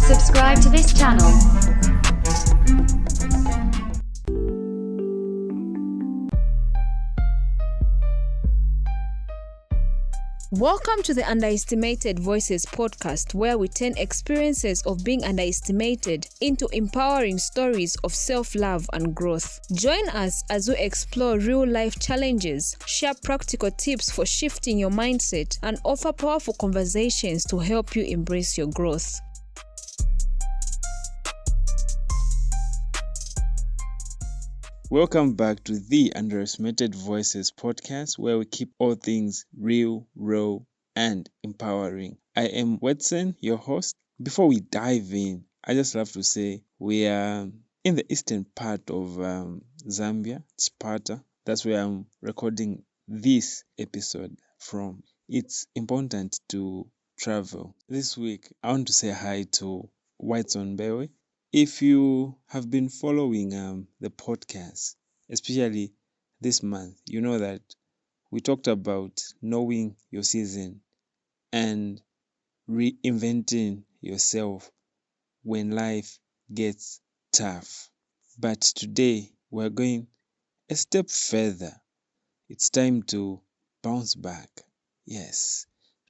Subscribe to this channel. Welcome to the Underestimated Voices podcast, where we turn experiences of being underestimated into empowering stories of self-love and growth. Join us as we explore real-life challenges, share practical tips for shifting your mindset, and offer powerful conversations to help you embrace your growth. Welcome back to the Underestimated Voices podcast, where we keep all things real, raw, and empowering. I am Wedson, your host. Before we dive in, I just love to say we are in the eastern part of Zambia, Chipata. That's where I'm recording this episode from. It's important to travel. This week, I want to say hi to Wedson. If you have been following the podcast, especially this month, you know that we talked about knowing your season and reinventing yourself when life gets tough. But today, we're going a step further. It's time to bounce back. Yes,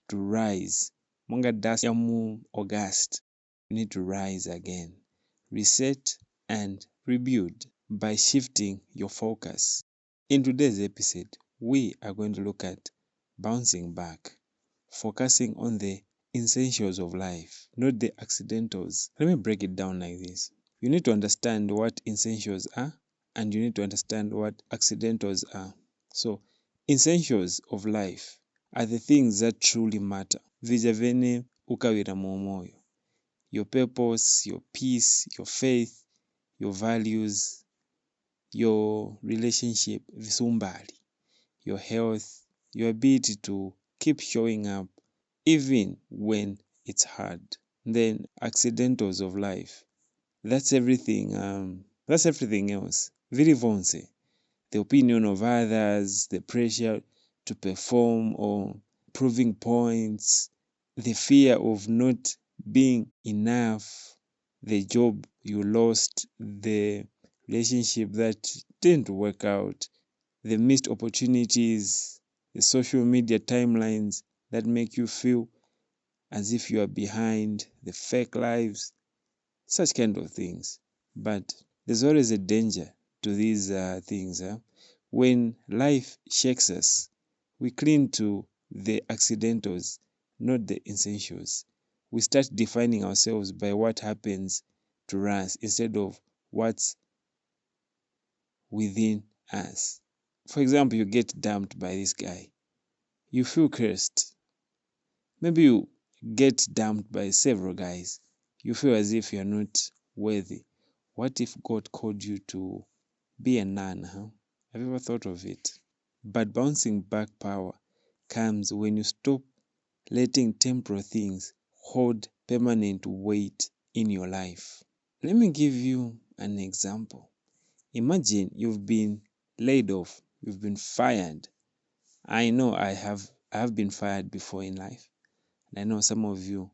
to rise. Monga das yamu August. You need to rise again. Reset and rebuild by shifting your focus. In today's episode, we are going to look at bouncing back, focusing on the essentials of life, not the accidentals. Let me break it down like this. You need to understand what essentials are, and you need to understand what accidentals are. So, essentials of life are the things that truly matter. Vijavene ukawira momoyo. Your purpose, your peace, your faith, your values, your relationship, visumbali, your health, your ability to keep showing up even when it's hard. Then accidentals of life. That's everything. That's everything else. Virivonse. The opinion of others, the pressure to perform or proving points, the fear of not being enough, the job you lost, the relationship that didn't work out, the missed opportunities, the social media timelines that make you feel as if you are behind, the fake lives, such kind of things. But there's always a danger to these things. When life shakes us, we cling to the accidentals, not the essentials. We start defining ourselves by what happens to us instead of what's within us. For example, you get dumped by this guy. You feel cursed. Maybe you get dumped by several guys. You feel as if you're not worthy. What if God called you to be a nun? Have you ever thought of it? But bouncing back power comes when you stop letting temporal things hold permanent weight in your life. Let me give you an example. Imagine you've been laid off, you've been fired. I know I have been fired before in life. And I know some of you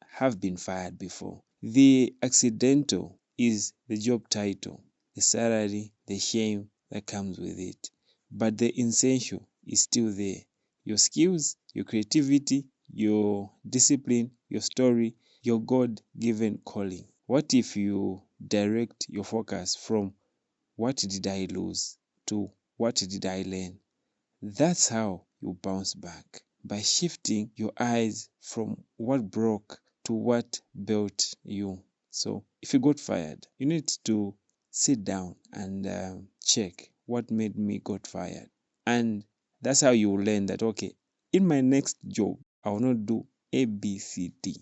have been fired before. The accidental is the job title, the salary, the shame that comes with it. But the essential is still there. Your skills, your creativity, your discipline, your story, your God-given calling. What if you direct your focus from what did I lose to what did I learn? That's how you bounce back, by shifting your eyes from what broke to what built you. So if you got fired, you need to sit down and check what made me got fired. And that's how you will learn that, okay, in my next job, I will not do A, B, C, D.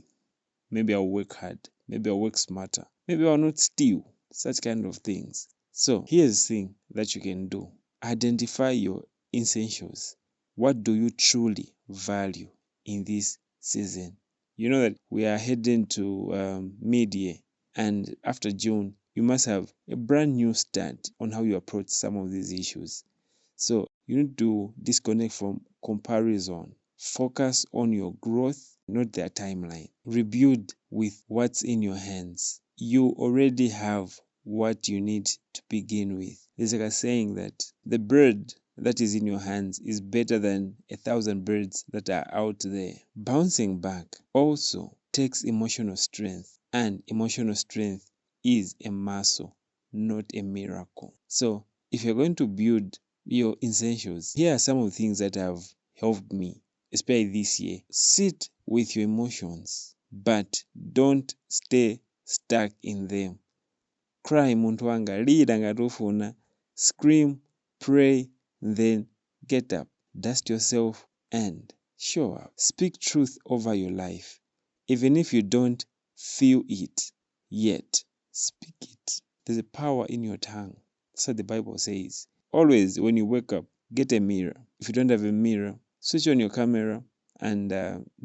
Maybe I'll work hard. Maybe I'll work smarter. Maybe I'll not steal. Such kind of things. So here's the thing that you can do. Identify your essentials. What do you truly value in this season? You know that we are heading to mid-year, and after June, you must have a brand new start on how you approach some of these issues. So you need to disconnect from comparison. Focus on your growth not their timeline. Rebuild with what's in your hands. You already have what you need to begin with. There's like a saying that the bird that is in your hands is better than 1,000 birds that are out there. Bouncing back also takes emotional strength, and emotional strength is a muscle, not a miracle. So if you're going to build your essentials, here are some of the things that have helped me, especially this year. Sit with your emotions, but don't stay stuck in them. Cry muntu wanga, lira ngati ufuna, scream, pray, then get up, dust yourself and show up. Speak truth over your life. Even if you don't feel it yet, speak it. There's a power in your tongue. That's what the Bible says. Always when you wake up, get a mirror. If you don't have a mirror, switch on your camera and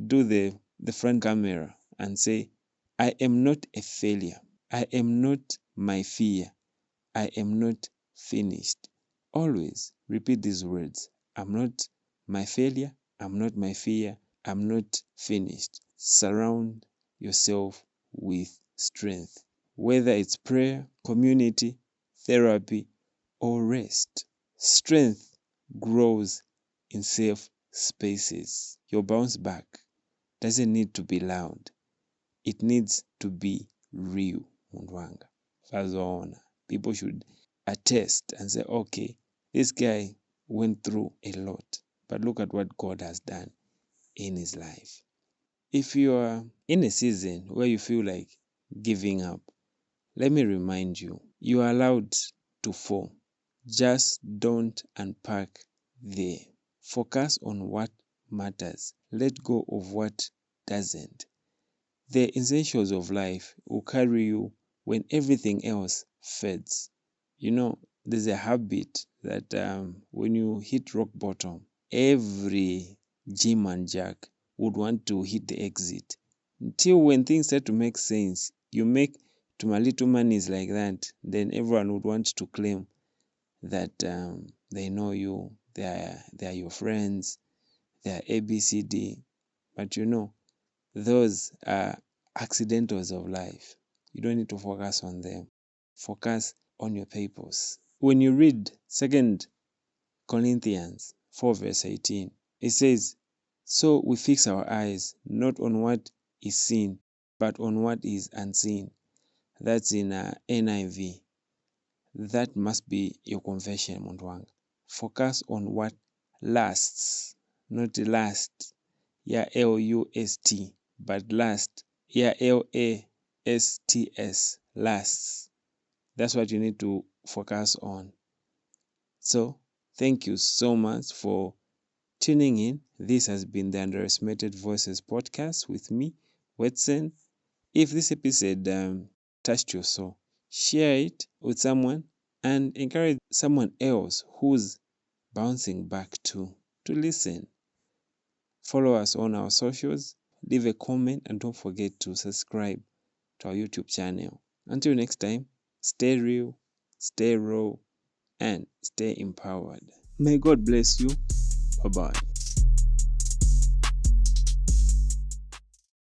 do the front camera and say, I am not a failure. I am not my fear. I am not finished. Always repeat these words. I'm not my failure. I'm not my fear. I'm not finished. Surround yourself with strength, whether it's prayer, community, therapy, or rest. Strength grows in safe spaces. Your bounce back doesn't need to be loud. It needs to be real. Mundwanga. Fazona. People should attest and say, okay, this guy went through a lot, but look at what God has done in his life. If you are in a season where you feel like giving up, let me remind you, you are allowed to fall. Just don't unpack there. Focus on what matters. Let go of what doesn't. The essentials of life will carry you when everything else fades. You know, there's a habit that when you hit rock bottom, every Jim and Jack would want to hit the exit. Until when things start to make sense, you make to my little monies like that, then everyone would want to claim that they know you, they are your friends, they are ABCD. But you know, those are accidentals of life. You don't need to focus on them. Focus on your purpose. When you read 2 Corinthians 4 verse 18, it says, so we fix our eyes not on what is seen, but on what is unseen. That's in NIV. That must be your confession, Mundwanga. Focus on what lasts, not last. Yeah, LUST, but last. Yeah, LASTS, lasts. That's what you need to focus on. So, thank you so much for tuning in. This has been the Underestimated Voices podcast with me, Wedson. If this episode touched your soul, share it with someone and encourage someone else who's bouncing back to listen. Follow us on our socials, leave a comment, and don't forget to subscribe to our YouTube channel. Until next time, stay real, stay raw, and stay empowered. May God bless you. Bye-bye.